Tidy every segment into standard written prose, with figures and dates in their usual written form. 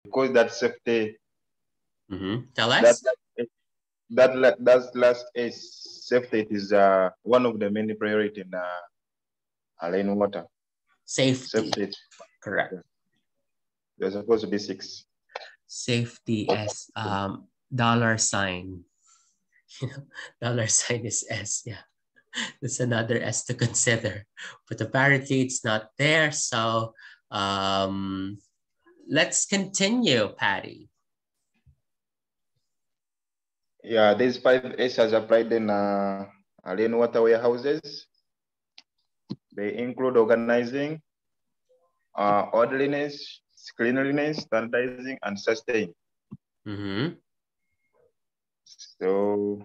because that safety, Tell that us. that last is safety. It is one of the main priority in rainwater. Safety. Safety. Correct. There's supposed to be 6. Safety as dollar sign. Dollar sign is S. Yeah. That's another S to consider. But apparently it's not there. So let's continue, Patty. Yeah, these 5 S as applied in rainwater warehouses. They include organizing, orderliness, cleanliness, standardizing, and sustain. So,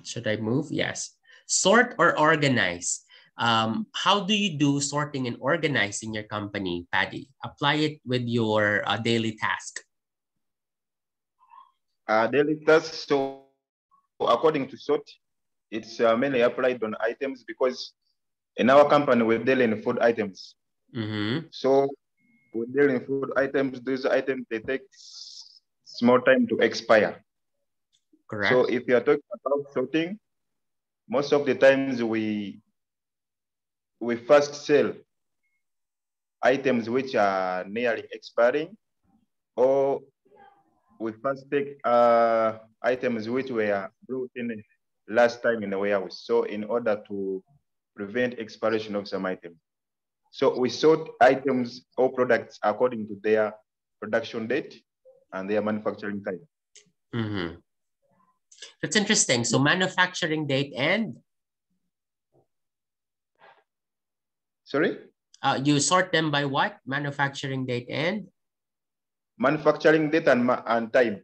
should I move? Yes. Sort or organize. How do you do sorting and organizing your company, Patty? Apply it with your daily task. Daily tasks. So, according to sort, it's mainly applied on items because in our company we deal in food items. So we deal in food items. These items, they take small time to expire. Correct. So if you are talking about sorting, most of the times we first sell items which are nearly expiring, or we first take items which were brought in last time in the warehouse. So in order to prevent expiration of some items. So we sort items or products according to their production date and their manufacturing time. That's interesting. So manufacturing date and? Sorry? You sort them by what? Manufacturing date and? Manufacturing date and time.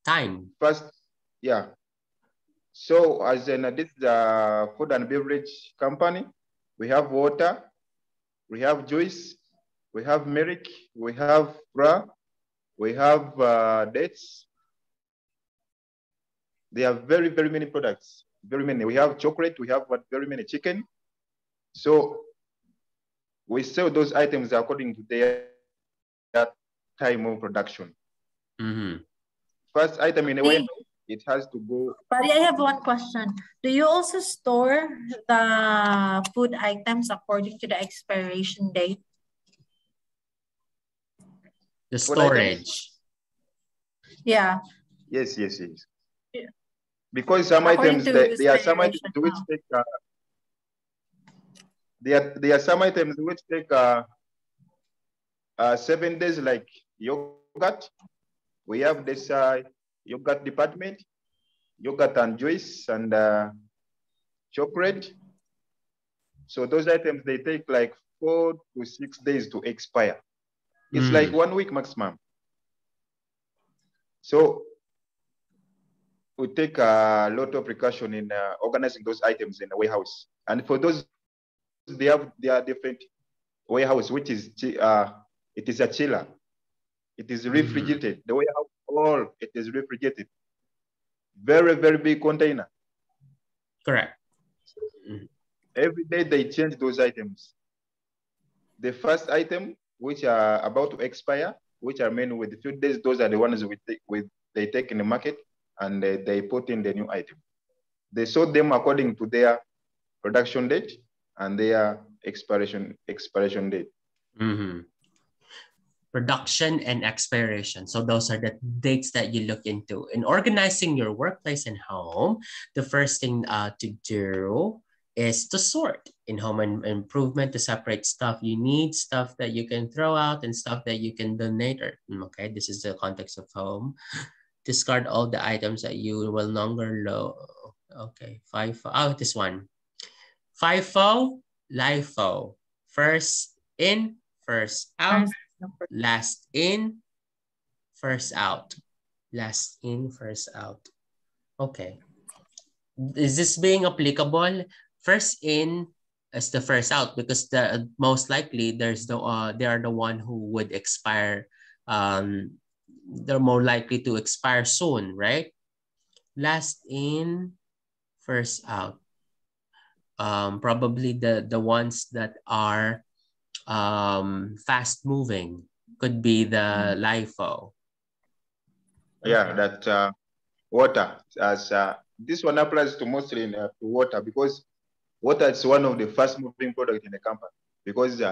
Time. First, yeah. So as in this is a food and beverage company, we have water, we have juice, we have milk, we have flour, we have dates. There are very, very many products, very many. We have chocolate, we have very many chicken. So we sell those items according to their time of production. First item in a way, it has to go. Pari, I have one question. Do you also store the food items according to the expiration date? The storage. Yeah. Yes. Yeah. Because some items, there are some items which take, there are some items which take 7 days, like yogurt. We have this yogurt department, yogurt and juice and chocolate. So those items, they take like 4 to 6 days to expire. It's like 1 week maximum. So we take a lot of precaution in organizing those items in the warehouse. And for those, they are different warehouse, which is it is a chiller. It is refrigerated. The warehouse, it is refrigerated. Very, very big container. Correct. Every day they change those items. The first item, which are about to expire, which are made with a few days, those are the ones they take in the market and they put in the new item. They sort them according to their production date and their expiration date. Production and expiration. So those are the dates that you look into. In organizing your workplace and home, the first thing to do is to sort. In home improvement, to separate stuff you need, stuff that you can throw out, and stuff that you can donate. Okay, this is the context of home. Discard all the items that you will no longer Okay, FIFO. Oh, this one. FIFO, LIFO. First in, first out. Last in, first out. Last in, first out. Okay. Is this being applicable? First in is the first out because the most likely they are the one who would expire. They're more likely to expire soon, right? Last in, first out. Probably the ones that are fast moving. Could be the LIFO. Yeah, that water. As this one applies to mostly to water, because water is one of the fast moving products in the company. Because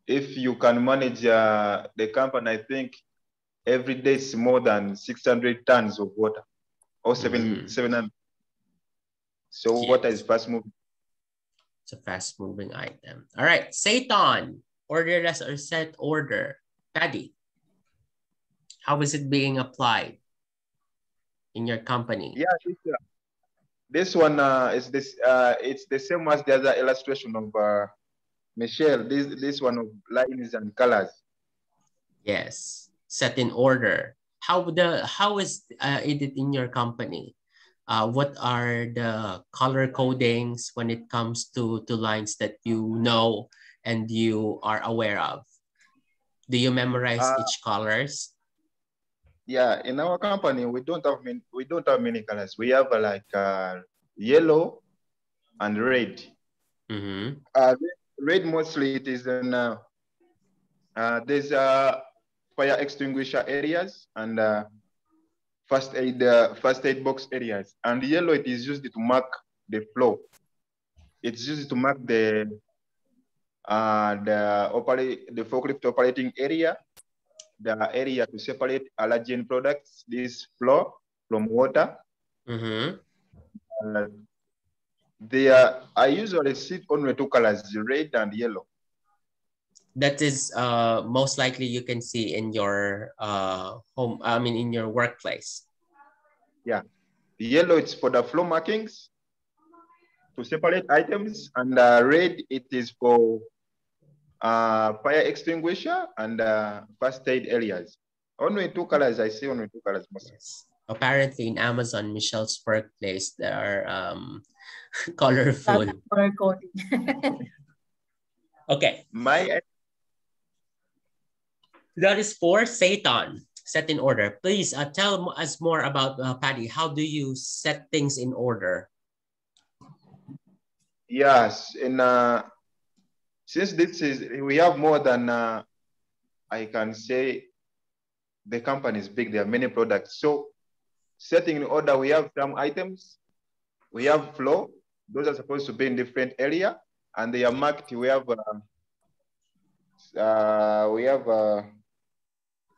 if you can manage the company, I think every day is more than 600 tons of water, or 700. So Yes. water is fast moving. It's a fast moving item. All right, Satan, orderless or set order. Paddy, how is it being applied in your company? Yeah, this one is this. It's the same as the other illustration of Michelle. This one of lines and colors. Yes, set in order. How is it in your company? What are the color codings when it comes to lines that you know and you are aware of? Do you memorize each colors? Yeah, in our company we don't have many colors. We have like yellow and red. Mm-hmm. Red mostly it is in there's fire extinguisher areas and first aid box areas. And yellow it is used to mark the floor. It's used to mark the forklift operating area, the area to separate allergen products, this floor from water. Mm-hmm. I usually see only two colors, red and yellow. That is most likely you can see in your home, I mean in your workplace. Yeah. Yellow it's for the floor markings to separate items, and red it is for fire extinguisher and first aid areas. Only two colors, I see only two colors mostly. Yes. Apparently in Amazon, Michelle's workplace, there are colorful. Color coding. Okay. That is for Satan. Set in order. Please tell us more about Paddy. How do you set things in order? Yes, and since we have more than I can say the company is big. There are many products. So setting in order, we have some items. We have flow. Those are supposed to be in different area, and they are marked. We have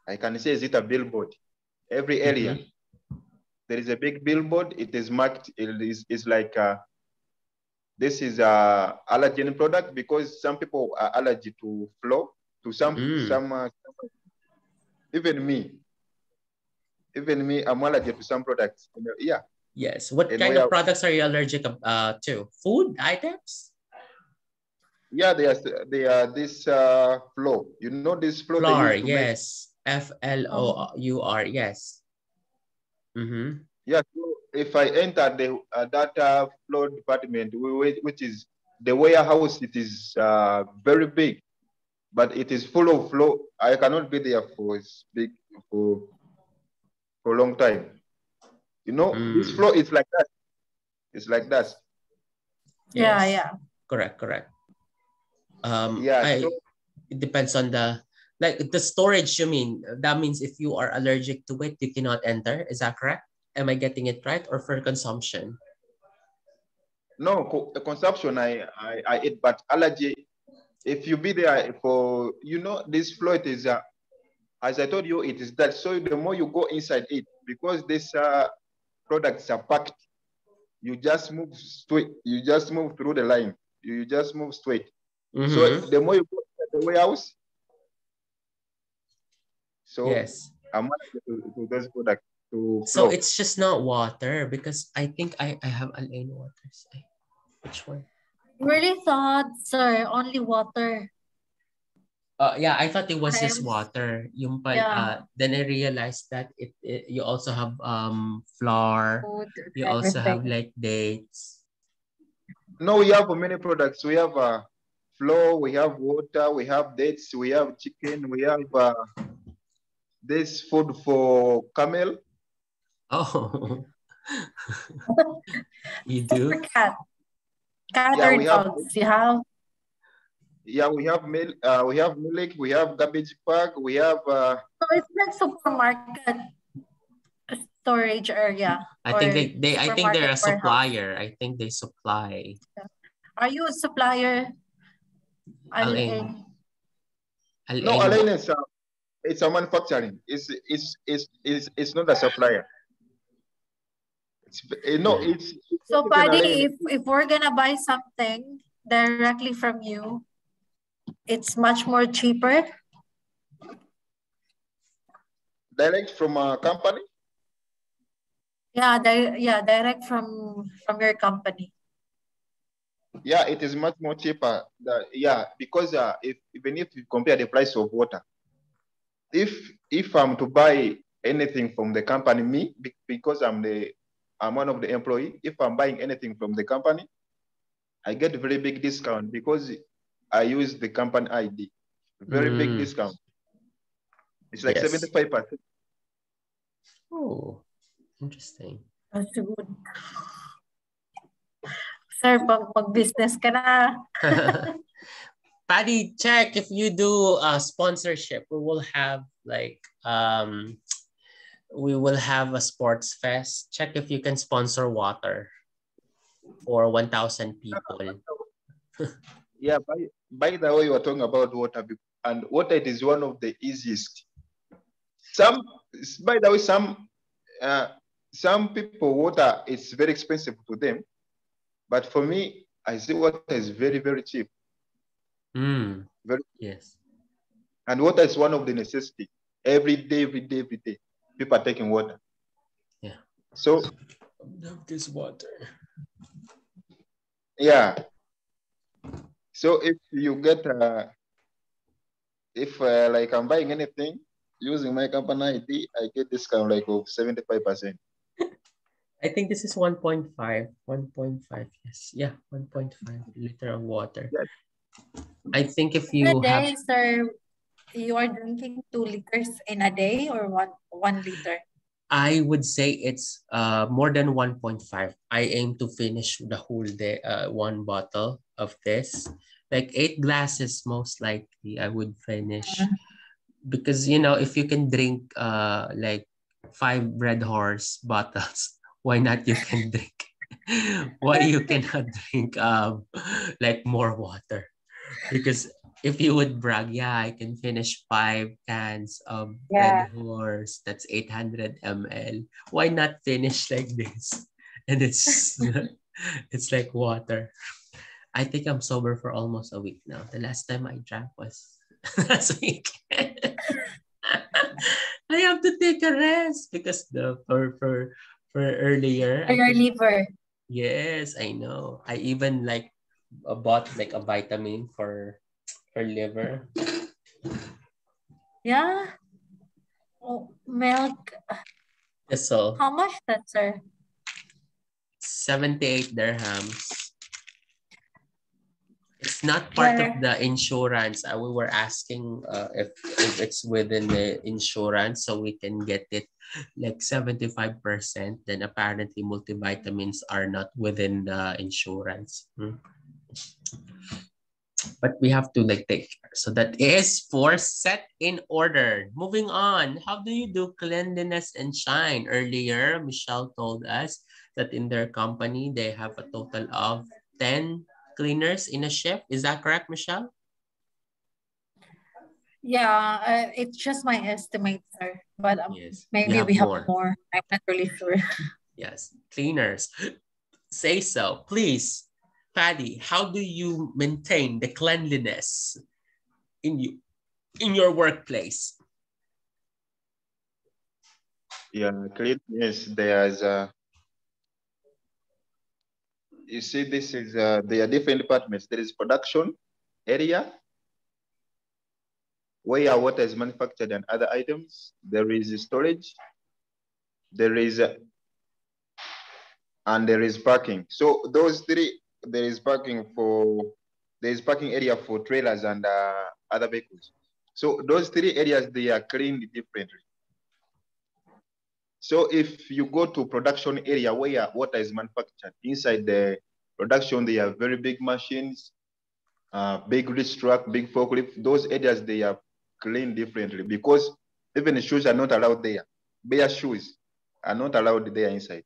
I can say, is it a billboard? Every area, there is a big billboard. It is marked. It's like this is a allergen product, because some people are allergic to flow. To some even me, I'm allergic to some products. Yeah. Yes. What kind of products are you allergic to? Food items? Yeah, they are this flow. You know this flow they Flour, used to yes. FLOUR, yes. Mm-hmm. Yeah, so if I enter the data flow department, which is the warehouse, it is very big, but it is full of flow. I cannot be there for a long time. You know, this flow is like that. It's like that. Yes. Yeah. Correct. So it depends on the storage, you mean. That means if you are allergic to it, you cannot enter. Is that correct? Am I getting it right? Or for consumption? No, consumption I eat, but allergy, if you be there for, this flow, it is, as I told you, it is that. So the more you go inside it, because these products are packed, you just move straight. You just move through the line. You just move straight. So the more you go inside the warehouse, so yes, I'm to those products to so flow. it's just not water, because I think I have Alain waters. Which one? Really thought, sir, only water. Yeah, I thought it was just water. Then I realized that you also have flour. Food, You also have everything. like dates. No, we have many products. We have flour, we have water, we have dates, we have chicken, we have this food for camel. Oh, you do? For cat or dogs, you have? Yeah, we have milk, we have garbage bag, we have So it's like supermarket storage area I or think I think they're supermarket a warehouse. supplier. I think they supply. Are you a supplier, Alain, Alain? no, Alain, Alain, it's a manufacturing. It's not a supplier. It's no, mm, it's So, not even Paddy, Alain. if we're gonna buy something directly from you, it's much more cheaper. Direct from a company. Yeah, direct from your company. Yeah, it is much more cheaper. Yeah, because if even if you compare the price of water, if I'm to buy anything from the company, because I'm one of the employee. If I'm buying anything from the company, I get a very big discount because I use the company ID. Very big mm, discount. It's like yes. 75%. Oh, interesting. That's good. Sir, mag-business ka na. Paddy, check if you do sponsorship. We will have like we will have a sports fest. Check if you can sponsor water for 1,000 people. Yeah, by the way, you are talking about water, and water it is one of the easiest. Some, by the way, some people water is very expensive to them, but for me, I see water is very very cheap. Very, Yes. and water is one of the necessity. Every day, every day, every day, people are taking water. Yeah. So This water. yeah. So if you get if like I'm buying anything using my company ID, I get discount like of 75%. I think this is 1.5. 1.5. Yes. Yeah, 1.5 liter of water. Yeah. I think if In a you have, day, sir, you are drinking 2 liters in a day or one liter? I would say it's more than 1.5. I aim to finish the whole day, one bottle of this. Like 8 glasses, most likely, I would finish. Because, you know, if you can drink like 5 Red Horse bottles, why not you can drink? Why you cannot drink like more water? Because if you would brag, yeah, I can finish 5 cans of Yeah. Red Horse. That's 800 ml. Why not finish like this? And it's it's like water. I think I'm sober for almost a week now. The last time I drank was last week. I have to take a rest because the for earlier For I your think liver. yes, I know. I even like bought like a vitamin for liver. Yeah. Oh, milk. So How much that, sir? 78 dirhams. It's not part of Where? the insurance. We were asking if it's within the insurance so we can get it like 75%. Then apparently multivitamins are not within the insurance. But we have to like take care. So that is for set in order. Moving on, how do you do cleanliness and shine? Earlier, Michelle told us that in their company, they have a total of 10 cleaners in a shift. Is that correct, Michelle? Yeah, it's just my estimate, sir. But Yes. You maybe have we have more. more. I'm not really sure. Yes. Cleaners. Say so. Please, Paddy, how do you maintain the cleanliness in you in your workplace? Yeah, cleanliness. There's you see, this is there are different departments. There is production area where water is manufactured and other items. There is storage. There is and there is parking. So those three, there is parking area for trailers and other vehicles. So those three areas, they are cleaned differently. So if you go to production area where water is manufactured, inside the production, they have very big machines. big reach truck, big forklift, those areas they are cleaned differently because even the shoes are not allowed there. Bare shoes are not allowed there inside.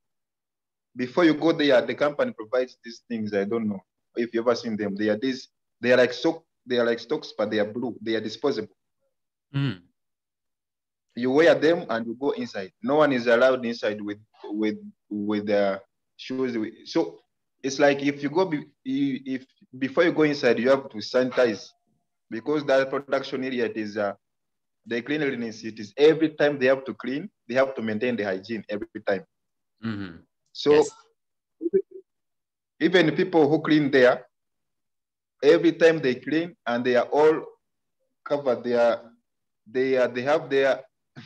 Before you go there, the company provides these things. I don't know if you've ever seen them. They are these, they are like stocks, but they are blue. They are disposable. Mm. You wear them and you go inside. No one is allowed inside with shoes. So it's like if you go if before you go inside, you have to sanitize because that production area it is the cleanliness. It is every time they have to clean. They have to maintain the hygiene every time. Mm-hmm. So Yes. even people who clean there, every time they clean and they are all covered. They have their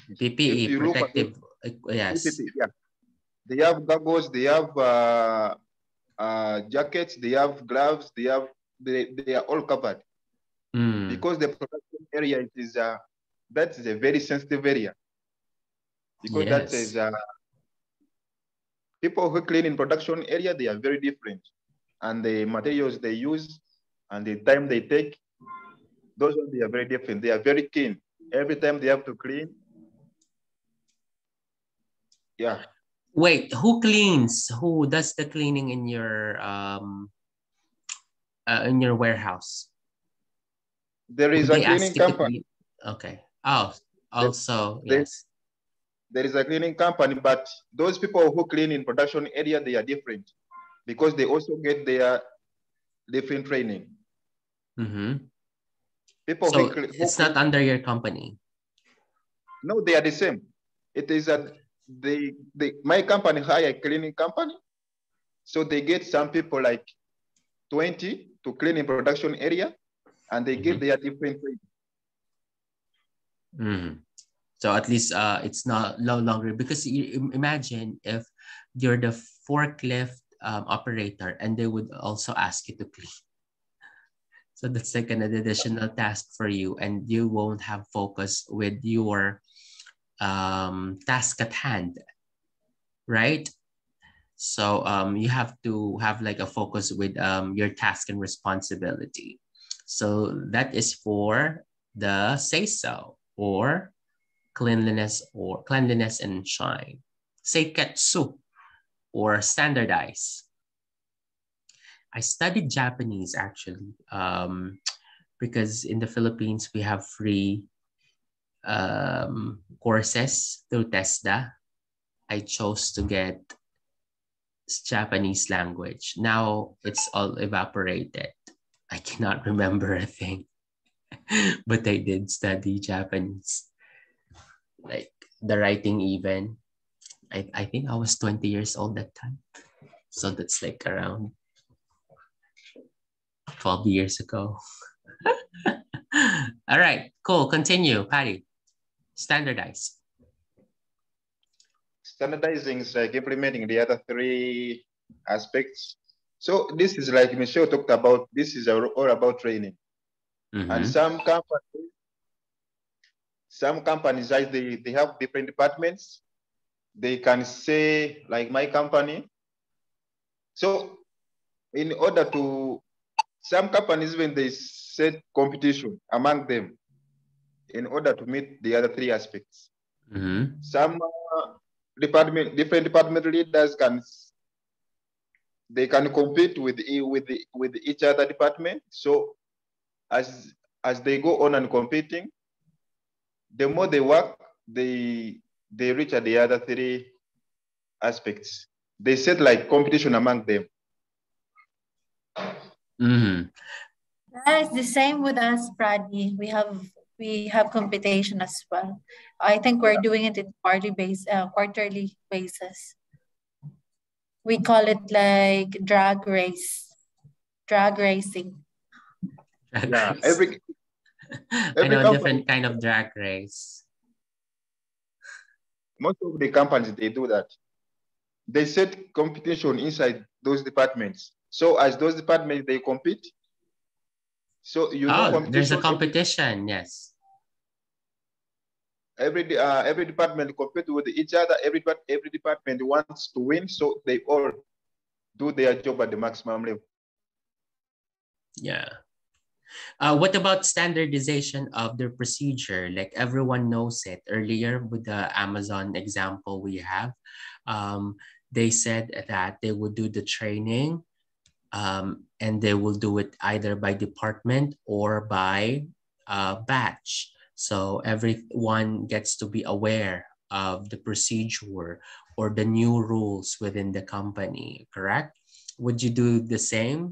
if PPE, you look at it, protective. Yes. yeah, they have goggles, they have jackets, they have gloves, they are all covered Mm. because the production area it is that is a very sensitive area because that is Yes. people who clean in production area they are very different and the materials they use and the time they take those ones they are very different. They are very keen every time they have to clean. Yeah. Wait, who cleans? Who does the cleaning in your warehouse? There Who is a they ask cleaning you to company. clean? Okay. Oh, There, also, there, yes. there is a cleaning company, but those people who clean in production area, they are different because they also get their different training. Mm-hmm. People So who it's not clean, under your company. no, they are the same. It is a my company hire a cleaning company, so they get some people like 20 to clean in production area, and they get Mm-hmm. their different training. Mm-hmm. So at least it's not no longer because you imagine if you're the forklift operator and they would also ask you to clean. So that's like an additional task for you, and you won't have focus with your task at hand, right? So you have to have like a focus with your task and responsibility. So that is for the say so or cleanliness and shine. Seiketsu or standardize. I studied Japanese actually because in the Philippines we have free courses through TESDA. I chose to get Japanese language. Now it's all evaporated. I cannot remember a thing, but I did study Japanese. Like the writing even. I think I was 20 years old that time. So that's like around 12 years ago. All right, cool. Continue, Patty. Standardize. Standardizing is like implementing the other three aspects. So this is like Michelle talked about. This is all about training. And Mm-hmm. some companies they have different departments. They can say like my company. So in order to some companies even they set competition among them in order to meet the other three aspects. Mm-hmm. Some different department leaders they can compete with each other department. So as they go on and competing, the more they work, they reach at the other three aspects. They set like competition among them. Mm-hmm. That is the same with us, Brady. We have competition as well. I think we're doing it in quarterly basis. We call it like drag racing. Drag Yeah, race. I every know a company, different kind of drag race. most of the companies they do that. They set competition inside those departments. So as those departments they compete, so Oh, there's a competition. competition. Yes. Every department compete with each other. Every department wants to win, so they all do their job at the maximum level. Yeah. What about standardization of the procedure? Like everyone knows it. Earlier with the Amazon example we have, um, they said that they would do the training and they will do it either by department or by batch. So everyone gets to be aware of the procedure or the new rules within the company, correct? Would you do the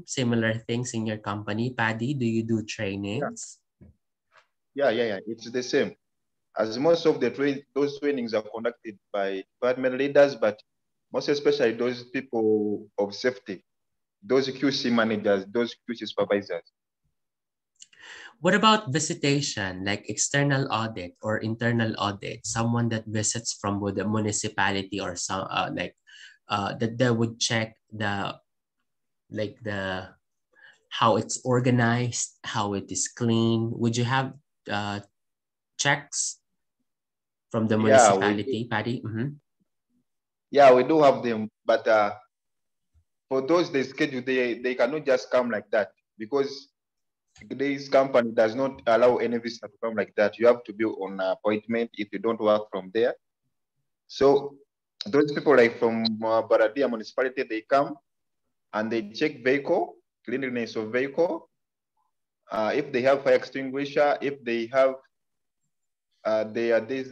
similar things in your company, Paddy? Do you do trainings? Yeah. It's the same. As most of those trainings are conducted by department leaders, but most especially those people of safety, those QC managers, those QC supervisors. What about visitation, like external audit or internal audit? Someone that visits from with the municipality or some that they would check the how it's organized, how it is clean. Would you have checks from the Yeah, we do. municipality, Paddy? Mm-hmm. Yeah, we do have them, but for those they schedule, they cannot just come like that because this company does not allow any visitor to come like that. You have to be on appointment if you don't work from there. So those people like from Baradia municipality, they come and they check vehicle, cleanliness of vehicle, if they have fire extinguisher, if they have these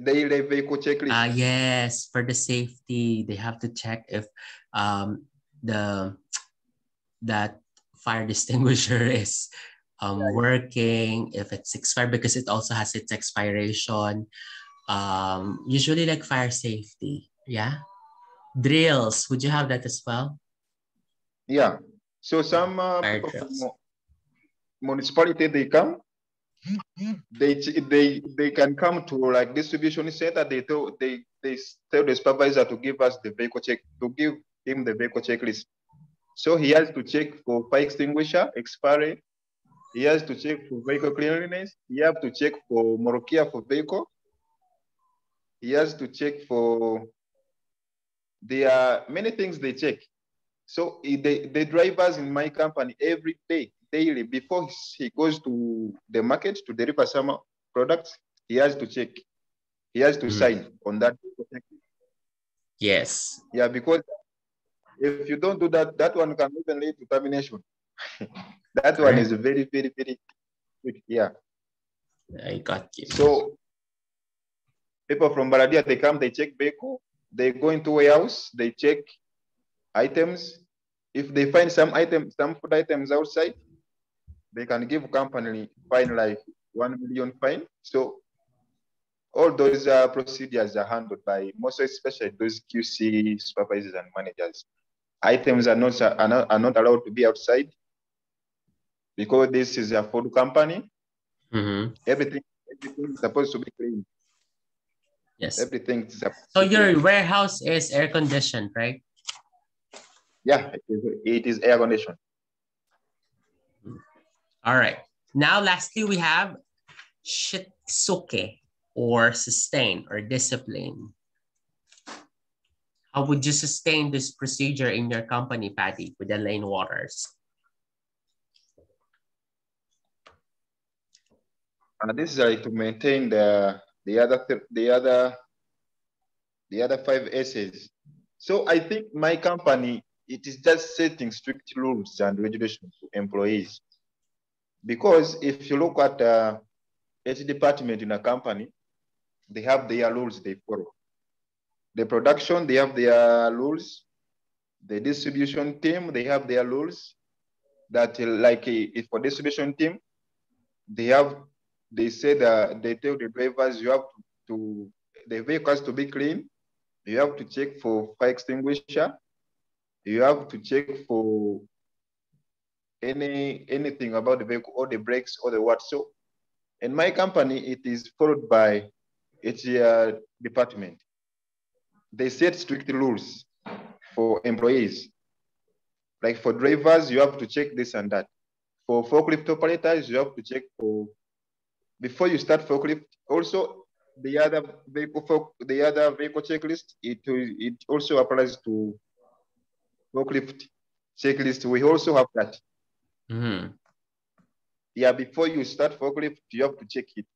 daily vehicle checklist. Yes, for the safety, they have to check if the that fire distinguisher is working, if it's expired, because it also has its expiration. Usually like fire safety. Yeah. Drills. Would you have that as well? Yeah. So some Fire people from drills. municipality, they come, they can come to like distribution center. They tell the supervisor to give us the vehicle check, to give him the vehicle checklist. So he has to check for fire extinguisher expiry. He has to check for vehicle cleanliness. He has to check for morokia for vehicle. He has to check for, there are many things they check. So the drivers in my company every day, daily, before he goes to the market to deliver some products, he has to check. He has to sign on that. Yes. Yeah, because if you don't do that, that one can even lead to termination. That one is Correct. very, very, very quick. Yeah. I got you. So people from Baradia, they come, they check vehicle, they go into warehouse, they check items. If they find some food items outside, they can give company fine like 1 million fine. So all those procedures are handled by most especially those QC supervisors and managers. Items are not allowed to be outside because this is a food company. Mm-hmm. Everything is supposed to be clean. Yes. Everything is supposed So to be your clean. warehouse is air conditioned, right? Yeah, it is air conditioned. All right. Now, lastly, we have shitsuke or sustain or discipline. How would you sustain this procedure in your company, Patty, with the lane waters? This is like to maintain the other 5 essays. So I think my company, it is just setting strict rules and regulations to employees. Because if you look at each department in a company, they have their rules they follow. The production, they have their rules. The distribution team, they have their rules. That like if for distribution team, they say that they tell the drivers you have the vehicles to be clean. You have to check for fire extinguisher. You have to check for anything about the vehicle or the brakes or the what. So in my company, it is followed by each department. They set strict rules for employees. Like for drivers, you have to check this and that. For forklift operators, you have to check for, before you start forklift. Also, the other vehicle checklist, it also applies to forklift checklist. We also have that. Mm. Yeah, before you start forklift, you have to check it.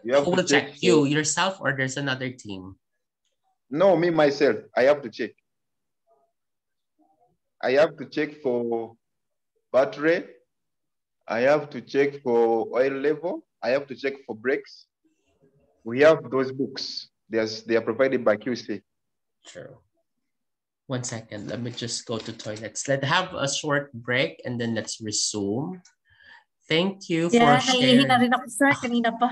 You have Who to will check check? You, yourself, or there's another team? No, me myself. I have to check. I have to check for battery. I have to check for oil level. I have to check for brakes. We have those books. They are provided by QC. True. 1 second. Let me just go to toilets. Let's have a short break and then let's resume. Thank you for Yeah, naiihi na sharing. rin ako, sir, kanina pa.